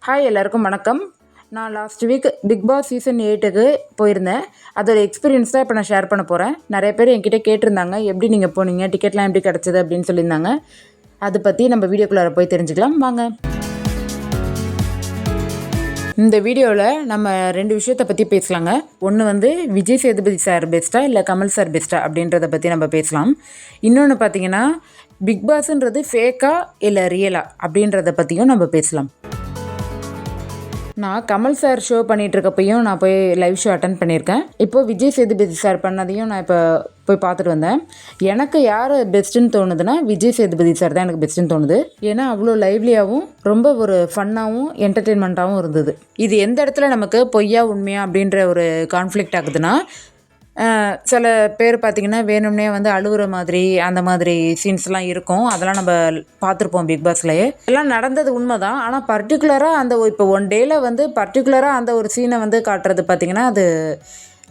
Hi எல்லாருக்கும் வணக்கம். நான் last week Bigg Boss season 8க்கு போயிருந்தேன். அதோட எக்ஸ்பீரியன்ஸ் தான் இப்போ நான் ஷேர் பண்ண போகிறேன். நிறைய பேர் என்கிட்ட கேட்டிருந்தாங்க, எப்படி நீங்கள் போனீங்க, டிக்கெட்லாம் எப்படி கிடச்சிது அப்படின்னு சொல்லியிருந்தாங்க. அதை பற்றி நம்ம வீடியோக்குள்ளார போய் தெரிஞ்சுக்கலாம் வாங்க. இந்த வீடியோவில் நம்ம 2 விஷயத்தை பற்றி பேசலாங்க. ஒன்று விஜய் சேதுபதி சார் பெஸ்ட்டா இல்லை கமல் சார் பெஸ்ட்டா அப்படின்றத பற்றி நம்ம பேசலாம். இன்னொன்று பார்த்தீங்கன்னா பிக் பாஸ்ன்றது ஃபேக்கா இல்லை ரியலா அப்படின்றத பற்றியும் நம்ம பேசலாம். நான் கமல் சார் ஷோ பண்ணிகிட்ருக்கப்பையும் நான் போய் லைவ் ஷோ அட்டன் பண்ணியிருக்கேன். இப்போது விஜய் சேதுபதி சார் பண்ணதையும் நான் இப்போ போய் பார்த்துட்டு வந்தேன். எனக்கு யார் பெஸ்ட்டுன்னு தோணுதுன்னா விஜய் சேதுபதி சார் தான் எனக்கு பெஸ்ட்டுன்னு தோணுது. ஏன்னா அவ்வளோ லைவ்லியாகவும் ரொம்ப ஒரு ஃபன்னாகவும் என்டர்டெயின்மெண்ட்டாகவும் இருந்தது. இது எந்த இடத்துல நமக்கு பொய்யா உண்மையா அப்படின்ற ஒரு கான்ஃப்ளிக்ட் ஆகுதுன்னா, சில பேர் பார்த்திங்கன்னா வேணும்னே அழுகுற மாதிரி அந்த மாதிரி சீன்ஸ்லாம் இருக்கும். அதெல்லாம் நம்ம பார்த்துருப்போம் பிக் பாஸ்லேயே. எல்லாம் நடந்தது உண்மை தான். ஆனால் பர்டிகுலராக அந்த இப்போ ஒன் டேயில் பர்டிகுலராக அந்த ஒரு சீனை காட்டுறது பார்த்திங்கன்னா அது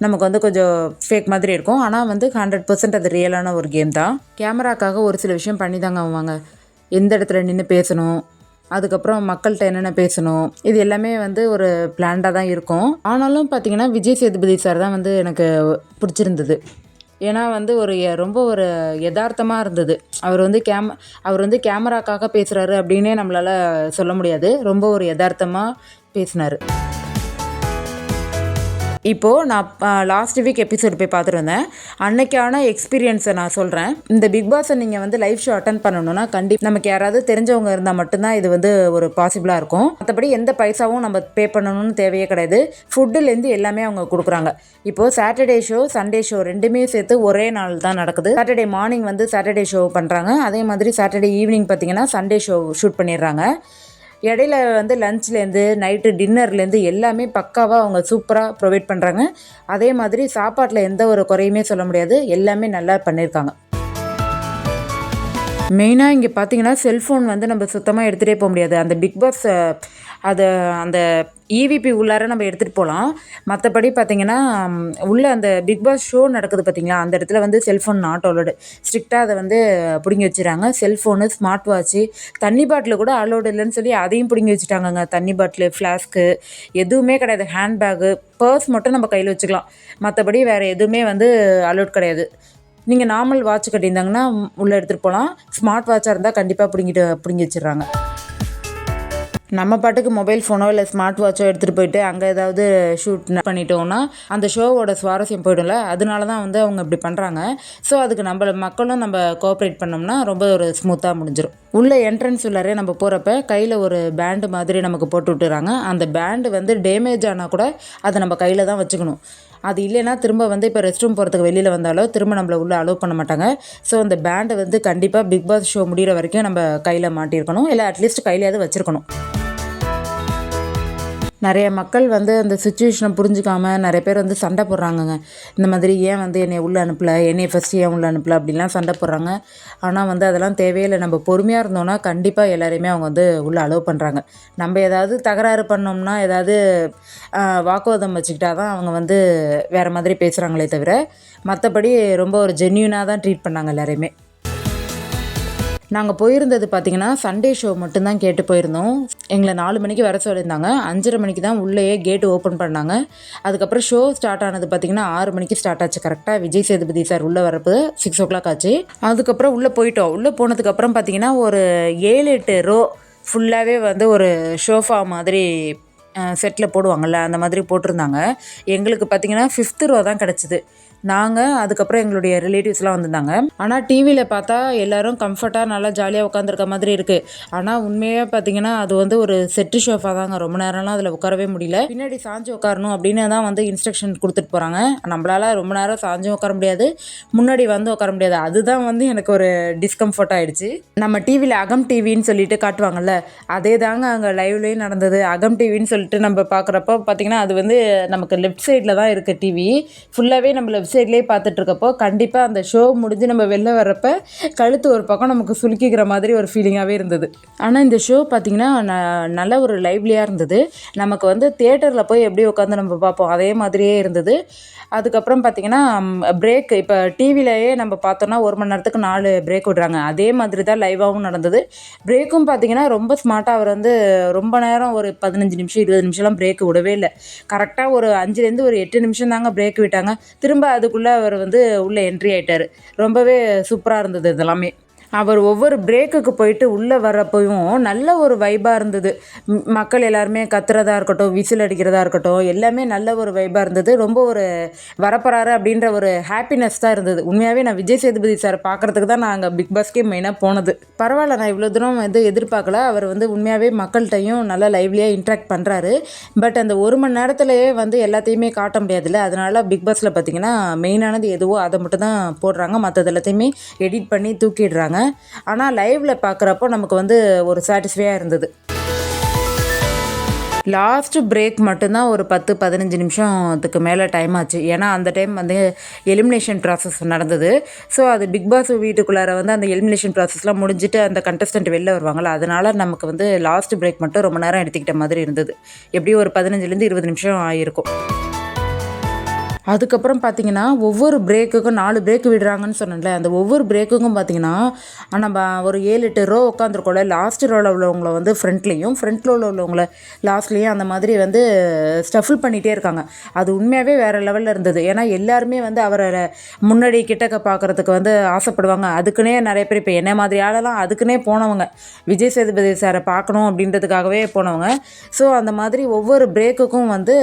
நமக்கு கொஞ்சம் ஃபேக் மாதிரி இருக்கும். ஆனால் 100% அது ரியலான ஒரு கேம் தான். கேமராக்காக ஒரு சில விஷயம் பண்ணி தாங்க ஆவாங்க. எந்த இடத்துல நின்று பேசணும், அதுக்கப்புறம் மக்கள்கிட்ட என்னென்ன பேசணும், இது எல்லாமே ஒரு பிளான்டாக தான் இருக்கும். ஆனாலும் பார்த்திங்கன்னா விஜய் சேதுபதி சார் தான் எனக்கு பிடிச்சிருந்தது. ஏன்னா ஒரு ரொம்ப ஒரு யதார்த்தமாக இருந்தது. அவர் கேமராக்காக பேசுகிறாரு அப்படின்னே நம்மளால் சொல்ல முடியாது. ரொம்ப ஒரு யதார்த்தமாக பேசினார். இப்போது நான் லாஸ்ட் வீக் எபிசோடு போய் பார்த்துட்டு வந்தேன். அன்னைக்கான எக்ஸ்பீரியன்ஸை நான் சொல்கிறேன். இந்த பிக் பாஸை நீங்கள் லைவ் ஷோ அட்டன் பண்ணணுன்னா கண்டிப்பாக நமக்கு யாராவது தெரிஞ்சவங்க இருந்தால் மட்டும்தான் இது ஒரு பாசிபிளாக இருக்கும். மற்றபடி எந்த பைசாவும் நம்ம பே பண்ணணும்னு தேவையே கிடையாது. ஃபுட்டுலேருந்து எல்லாமே அவங்க கொடுக்குறாங்க. இப்போது சாட்டர்டே ஷோ, சண்டே ஷோ ரெண்டுமே சேர்த்து ஒரே நாள் தான் நடக்குது. சாட்டர்டே மார்னிங் சாட்டர்டே ஷோ பண்ணுறாங்க. அதே மாதிரி சாட்டர்டே ஈவினிங் பார்த்திங்கன்னா சண்டே ஷோ ஷூட் பண்ணிடுறாங்க. இடையில லஞ்ச்லேருந்து நைட்டு டின்னர்லேருந்து எல்லாமே பக்காவாக அவங்க சூப்பராக ப்ரொவைட் பண்ணுறாங்க. அதே மாதிரி சாப்பாட்டில் எந்த ஒரு குறையுமே சொல்ல முடியாது. எல்லாமே நல்லா பண்ணியிருக்காங்க. மெயினாக இங்கே பார்த்தீங்கன்னா செல்ஃபோன் நம்ம சுத்தமாக எடுத்துகிட்டே போக முடியாது. அந்த பிக் பாஸ் அந்த இவிபி உள்ளார நம்ம எடுத்துகிட்டு போகலாம். மற்றபடி பார்த்திங்கன்னா உள்ளே அந்த பிக் பாஸ் ஷோ நடக்குது பார்த்திங்களா, அந்த இடத்துல செல்ஃபோன் நாட் அலோடு. ஸ்ட்ரிக்டாக அதை பிடுங்கி வச்சுறாங்க. செல்ஃபோனு, ஸ்மார்ட் வாட்ச்சு, தண்ணி பாட்டில் கூட அலோடு இல்லைன்னு சொல்லி அதையும் பிடுங்கி வச்சுட்டாங்கங்க. தண்ணி பாட்டில், ஃப்ளாஸ்க்கு எதுவுமே கிடையாது. ஹேண்ட்பேக்கு, பர்ஸ் மட்டும் நம்ம கையில் வச்சுக்கலாம். மற்றபடி வேறு எதுவுமே அலோட் கிடையாது. நீங்கள் நார்மல் வாட்ச் கட்டியிருந்தாங்கன்னா உள்ளே எடுத்துகிட்டு போகலாம். ஸ்மார்ட் வாட்சாக இருந்தால் கண்டிப்பாக பிடுங்கி வச்சிடுறாங்க. நம்ம பாட்டுக்கு மொபைல் ஃபோனோ இல்லை ஸ்மார்ட் வாட்சோ எடுத்துகிட்டு போயிட்டு அங்கே ஏதாவது ஷூட் பண்ணிட்டோம்னா அந்த ஷோவோட சுவாரஸ்யம் போய்டும்ல. அதனால தான் அவங்க இப்படி பண்ணுறாங்க. ஸோ அதுக்கு மக்களும் நம்ம கோஆப்ரேட் பண்ணோம்னா ரொம்ப ஒரு ஸ்மூத்தாக முடிஞ்சிடும். உள்ள என்ட்ரன்ஸ் உள்ளாரே நம்ம போகிறப்ப கையில் ஒரு பேண்டு மாதிரி நமக்கு போட்டு விட்டுறாங்க. அந்த பேண்டு டேமேஜ் ஆனால் கூட அதை நம்ம கையில் தான் வச்சுக்கணும். அது இல்லைன்னா திரும்ப இப்போ ரெஸ்ட் ரூம் போகிறதுக்கு வெளியில் வந்தாலோ திரும்ப நம்மளை உள்ளே அலோவ் பண்ண மாட்டாங்க. ஸோ அந்த பேண்டை கண்டிப்பாக பிக் பாஸ் ஷோ முடிகிற வரைக்கும் நம்ம கையில் மாட்டியிருக்கணும், இல்லை அட்லீஸ்ட் கையிலையாவது வச்சுருக்கணும். நிறைய மக்கள் அந்த சுச்சுவேஷனை புரிஞ்சுக்காமல் நிறைய பேர் சண்டை போடுறாங்கங்க. இந்த மாதிரி ஏன் என்னை உள்ளே அனுப்பலை, என்னை ஃபஸ்ட்டு ஏன் உள்ளே அனுப்பலை அப்படின்லாம் சண்டை போடுறாங்க. ஆனால் அதெல்லாம் தேவையில்லை. நம்ம பொறுமையாக இருந்தோன்னா கண்டிப்பாக எல்லாரையுமே அவங்க உள்ளே அலோவ் பண்ணுறாங்க. நம்ம ஏதாவது தகராறு பண்ணோம்னா, ஏதாவது வாக்குவாதம் வச்சுக்கிட்டா தான் அவங்க வேறு மாதிரி பேசுகிறாங்களே தவிர மற்றபடி ரொம்ப ஒரு ஜென்யூனாக தான் ட்ரீட் பண்ணாங்க எல்லாரையுமே. நாங்கள் போயிருந்தது பார்த்திங்கன்னா சண்டே ஷோ மட்டும்தான் கேட்டு போயிருந்தோம். எங்களை 4 மணிக்கு வர சொல்லியிருந்தாங்க. 5:30 மணிக்கு தான் உள்ளேயே கேட்டு ஓப்பன் பண்ணாங்க. அதுக்கப்புறம் ஷோ ஸ்டார்ட் ஆனது பார்த்திங்கன்னா 6 மணிக்கு ஸ்டார்ட் ஆச்சு. கரெக்டாக விஜய் சேதுபதி சார் உள்ளே வரப்போ 6 o'clock ஆச்சு. அதுக்கப்புறம் உள்ளே போயிட்டோம். உள்ளே போனதுக்கப்புறம் பார்த்திங்கன்னா ஒரு 7-8 ரோ ஃபுல்லாகவே ஒரு ஷோஃபா மாதிரி செட்டில் போடுவாங்கள்ல, அந்த மாதிரி போட்டிருந்தாங்க. எங்களுக்கு பார்த்திங்கன்னா 5th ரோ தான் கிடச்சிது. நாங்கள் அதுக்கப்புறம் எங்களுடைய ரிலேட்டிவ்ஸ்லாம் வந்திருந்தாங்க. ஆனால் டிவியில் பார்த்தா எல்லோரும் கம்ஃபர்ட்டாக நல்லா ஜாலியாக உட்காந்துருக்க மாதிரி இருக்குது. ஆனால் உண்மையாக பார்த்தீங்கன்னா அது ஒரு செட்டு ஷோஃபா தாங்க. ரொம்ப நேரம்லாம் அதில் உட்காரவே முடியல. பின்னாடி சாஞ்சு உட்காரணும் அப்படின்னு தான் இன்ஸ்ட்ரக்ஷன் கொடுத்துட்டு போகிறாங்க. நம்மளால் ரொம்ப நேரம் சாஞ்சும் உட்கார முடியாது, முன்னாடி உட்கார முடியாது. அதுதான் எனக்கு ஒரு டிஸ்கம்ஃபர்ட் ஆகிடுச்சு. நம்ம டிவியில் அகம் டிவின்னு சொல்லிட்டு காட்டுவாங்கள்ல, அதே தாங்க அங்கே லைவ்லேயும் நடந்தது. அகம் டிவின்னு சொல்லிட்டு நம்ம பார்க்குறப்போ பார்த்திங்கன்னா அது நமக்கு லெஃப்ட் சைடில் தான் இருக்குது டிவி. ஃபுல்லாகவே நம்ம வெப்சைட்லேயே பார்த்துட்ருக்கப்போ கண்டிப்பாக அந்த ஷோ முடிஞ்சு நம்ம வெளில வர்றப்ப கழுத்து ஒரு பக்கம் நமக்கு சுலுக்கிக்கிற மாதிரி ஒரு ஃபீலிங்காகவே இருந்தது. ஆனால் இந்த ஷோ பார்த்திங்கன்னா நல்ல ஒரு லைவ்லியாக இருந்தது. நமக்கு வந்து தியேட்டரில் போய் எப்படி உட்காந்து நம்ம பார்ப்போம் அதே மாதிரியே இருந்தது. அதுக்கப்புறம் பார்த்திங்கன்னா பிரேக் இப்போ டிவிலேயே நம்ம பார்த்தோன்னா 1 மணி நேரத்துக்கு 4 பிரேக் விடுறாங்க. அதே மாதிரி தான் லைவாகவும் நடந்தது. பிரேக்கும் பார்த்திங்கன்னா ரொம்ப ஸ்மார்ட்டாக அவர் வந்து ரொம்ப நேரம் ஒரு 15 நிமிஷம் 20 நிமிஷம்லாம் பிரேக் விடவே இல்லை. கரெக்டாக ஒரு 5லேருந்து ஒரு 8 நிமிஷம் தாங்க பிரேக் விட்டாங்க. திரும்ப அதுக்குள்ளே அவர் வந்து உள்ளே என்ட்ரி ஆகிட்டார். ரொம்பவே சூப்பராக இருந்தது இதெல்லாமே. அவர் ஒவ்வொரு பிரேக்குக்கு போயிட்டு உள்ளே வரப்போயும் நல்ல ஒரு வைபாக இருந்தது. மக்கள் எல்லாருமே கத்துறதா இருக்கட்டும், விசில் அடிக்கிறதா இருக்கட்டும், எல்லாமே நல்ல ஒரு வைபாக இருந்தது. ரொம்ப ஒரு வரப்போறாரு அப்படின்ற ஒரு ஹாப்பினஸ் தான் இருந்தது. உண்மையாகவே நான் விஜய் சேதுபதி சார் பார்க்குறதுக்கு தான் நான் அங்கே பிக் பாஸ்க்கே மெயினாக போனது. பரவாயில்ல, நான் இவ்வளோ தூரம் வந்து எதிர்பார்க்கல. அவர் வந்து உண்மையாகவே மக்கள்கிட்டையும் நல்லா லைவ்லியாக இன்ட்ராக்ட் பண்ணுறாரு. பட் அந்த 1 மணி நேரத்துலையே வந்து எல்லாத்தையுமே காட்ட முடியாதுல்ல. அதனால பிக் பாஸில் பார்த்திங்கன்னா மெயினானது எதுவோ அதை மட்டும் தான் போடுறாங்க. மற்றது எல்லாத்தையுமே எடிட் பண்ணி தூக்கிடுறாங்க. ஆனால் லைவில் பார்க்குறப்போ நமக்கு வந்து ஒரு சாட்டிஸ்ஃபையாக இருந்தது. லாஸ்ட்டு பிரேக் மட்டும்தான் ஒரு 10-15 நிமிஷத்துக்கு மேலே டைம் ஆச்சு. ஏன்னா அந்த டைம் வந்து எலிமினேஷன் ப்ராசஸ் நடந்தது. ஸோ அது பிக் பாஸ் வீட்டுக்குள்ளார வந்து அந்த எலிமினேஷன் ப்ராசஸ்லாம் முடிஞ்சுட்டு அந்த கண்டஸ்டன்ட் வெளில வருவாங்கள்ல, அதனால் நமக்கு வந்து லாஸ்ட் பிரேக் மட்டும் ரொம்ப நேரம் எடுத்துக்கிட்ட மாதிரி இருந்தது. எப்படியும் ஒரு 15லேருந்து 20 நிமிஷம் ஆகிருக்கும். அதுக்கப்புறம் பார்த்திங்கன்னா ஒவ்வொரு பிரேக்குக்கும் 4 பிரேக் விடுறாங்கன்னு சொன்னேன்ல, அந்த ஒவ்வொரு பிரேக்குக்கும் பார்த்திங்கன்னா நம்ம ஒரு 7-8 ரோ உட்காந்துருக்கோம்ல, லாஸ்ட் ரோவில் உள்ளவங்கள வந்து ஃப்ரண்ட்லேயும் ஃப்ரண்ட் ரோவில் உள்ளவங்கள லாஸ்ட்லேயும் அந்த மாதிரி வந்து ஸ்டஃபில் பண்ணிகிட்டே இருக்காங்க. அது உண்மையாகவே வேறு லெவலில் இருந்தது. ஏன்னா எல்லாருமே வந்து அவரை முன்னாடி கிட்டக்க பார்க்குறதுக்கு வந்து ஆசைப்படுவாங்க. அதுக்குன்னே நிறைய பேர் இப்போ என்ன மாதிரி ஆளெல்லாம் அதுக்குன்னே போனவங்க, விஜய் சேதுபதி சாரை பார்க்கணும் அப்படின்றதுக்காகவே போனவங்க. ஸோ அந்த மாதிரி ஒவ்வொரு பிரேக்குக்கும் வந்து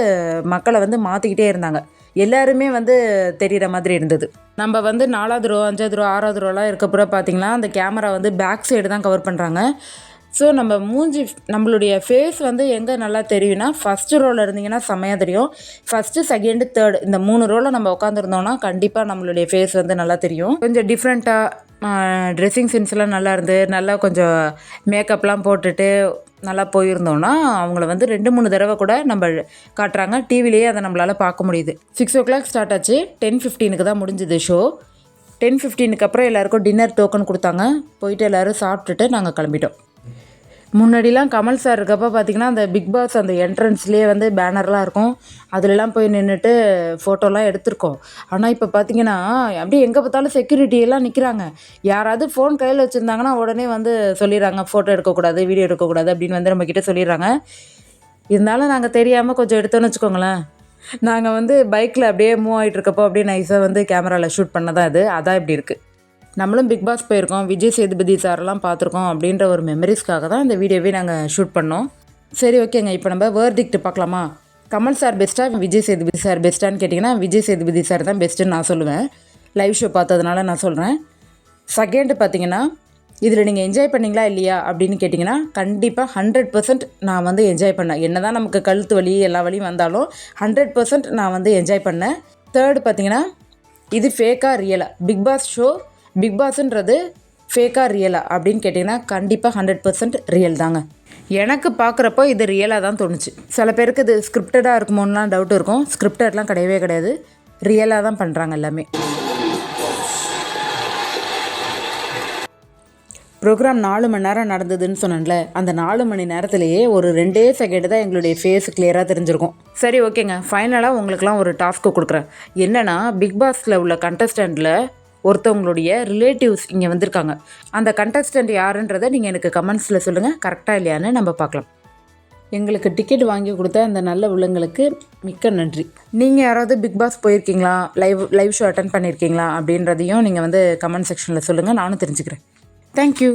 மக்களை வந்து மாற்றிக்கிட்டே இருந்தாங்க. எல்லாருமே வந்து தெரிகிற மாதிரி இருந்தது. நம்ம வந்து 4வது ரோ 5வது ரோ 6வது ரோலாம் இருக்கப்போ பார்த்திங்கன்னா அந்த கேமரா வந்து பேக் சைடு தான் கவர் பண்ணுறாங்க. ஸோ நம்ம நம்மளுடைய ஃபேஸ் வந்து எங்கே நல்லா தெரியும்னா, ஃபஸ்ட்டு ரோவில் இருந்திங்கன்னா செம்மையாக தெரியும். ஃபஸ்ட்டு, செகண்டு, தேர்டு இந்த 3 ரோவில் நம்ம உட்காந்துருந்தோம்னா கண்டிப்பாக நம்மளுடைய ஃபேஸ் வந்து நல்லா தெரியும். கொஞ்சம் டிஃப்ரெண்ட்டாக ட்ரெஸ்ஸிங் சென்ஸ்லாம் நல்லா இருந்து நல்லா கொஞ்சம் மேக்கப்லாம் போட்டுட்டு நல்லா போயிருந்தோன்னா அவங்கள வந்து 2-3 தடவை கூட நம்ம காட்டுறாங்க. டிவிலேயே அதை நம்மளால் பார்க்க முடியுது. 6 o'clock ஸ்டார்ட் ஆச்சு. 10:15 தான் முடிஞ்சுது ஷோ. 10:15 அப்புறம் எல்லாேருக்கும் டின்னர் டோக்கன் கொடுத்தாங்க. போயிட்டு எல்லோரும் சாப்பிட்டுட்டு நாங்கள் கிளம்பிட்டோம். முன்னாடிலாம் கமல் சார் இருக்கப்போ பார்த்திங்கன்னா அந்த பிக் பாஸ் அந்த என்ட்ரன்ஸ்லேயே வந்து பேனர்லாம் இருக்கும். அதிலலாம் போய் நின்றுட்டு ஃபோட்டோலாம் எடுத்திருக்கோம். ஆனால் இப்போ பார்த்திங்கன்னா அப்படியே எங்கே பார்த்தாலும் செக்யூரிட்டியெல்லாம் நிற்கிறாங்க. யாராவது ஃபோன் கையில் வச்சுருந்தாங்கன்னா உடனே வந்து சொல்லிடுறாங்க, ஃபோட்டோ எடுக்கக்கூடாது, வீடியோ எடுக்கக்கூடாது அப்படின்னு வந்து நம்மக்கிட்ட சொல்லிடுறாங்க. இருந்தாலும் நாங்கள் தெரியாமல் கொஞ்சம் எடுத்தோன்னு வச்சுக்கோங்களேன். நாங்கள் வந்து பைக்கில் அப்படியே மூவ் ஆகிட்டு இருக்கப்போ அப்படியே நைஸாக வந்து கேமராவில் ஷூட் பண்ணதான் அதான் இப்படி இருக்குது. நம்மளும் பிக் பாஸ் போயிருக்கோம், விஜய் சேதுபதி சாரெல்லாம் பார்த்துருக்கோம் அப்படின்ற ஒரு மெமரிஸ்க்காக தான் இந்த வீடியோவே நாங்கள் ஷூட் பண்ணோம். சரி, ஓகேங்க. இப்போ நம்ம வேர்டிக்ட் பார்க்கலாமா? கமல் சார் பெஸ்ட்டாக, விஜய் சேதுபதி சார் பெஸ்ட்டான்னு கேட்டிங்கன்னா விஜய் சேதுபதி சார் தான் பெஸ்ட்டுன்னு நான் சொல்லுவேன். லைவ் ஷோ பார்த்ததுனால நான் சொல்கிறேன். செகண்டு பார்த்திங்கன்னா இதில் நீங்கள் என்ஜாய் பண்ணிங்களா இல்லையா அப்படின்னு கேட்டிங்கன்னா கண்டிப்பாக 100% நான் வந்து என்ஜாய் பண்ணேன். என்ன தான் நமக்கு கழுத்து வலி எல்லா வலியும் வந்தாலும் 100% நான் வந்து என்ஜாய் பண்ணேன். தேர்டு பார்த்திங்கன்னா இது ஃபேக்காக ரியலா, பிக் பாஸ் ஷோ பிக் பாஸ்ன்றது ஃபேக்காக ரியலா அப்படின்னு கேட்டிங்கன்னா கண்டிப்பாக 100% ரியல் தாங்க. எனக்கு பார்க்குறப்போ இது ரியலாக தான் தோணுச்சு. சில பேருக்கு இது ஸ்கிரிப்டடாக இருக்குமோன்னுலாம் டவுட் இருக்கும். ஸ்கிரிப்டட்லாம் கிடையவே கிடையாது, ரியலாக தான் பண்ணுறாங்க எல்லாமே. ப்ரோக்ராம் 4 மணி நேரம் நடந்ததுன்னு சொன்னேன்ல, அந்த 4 மணி நேரத்துலேயே ஒரு 2 செகண்ட் தான் எங்களுடைய ஃபேஸ் கிளியராக தெரிஞ்சிருக்கும். சரி, ஓகேங்க. ஃபைனலாக உங்களுக்குலாம் ஒரு டாஸ்க்கு கொடுக்குறேன். என்னென்னா, பிக் பாஸில் உள்ள கண்டஸ்டண்ட்டில் ஒருத்தவங்களுடைய ரிலேட்டிவ்ஸ் இங்கே வந்திருக்காங்க. அந்த கண்டஸ்டண்ட் யாருன்றதை நீங்கள் எனக்கு கமெண்ட்ஸில் சொல்லுங்கள். கரெக்டாக இல்லையான்னு நம்ம பார்க்கலாம். எங்களுக்கு டிக்கெட் வாங்கி கொடுத்த அந்த நல்ல உள்ளங்களுக்கு மிக்க நன்றி. நீங்கள் யாராவது பிக் பாஸ் போயிருக்கீங்களா, லைவ் ஷோ அட்டன் பண்ணியிருக்கீங்களா அப்படின்றதையும் நீங்கள் வந்து கமெண்ட் செக்ஷனில் சொல்லுங்கள். நானும் தெரிஞ்சுக்கிறேன். தேங்க்யூ.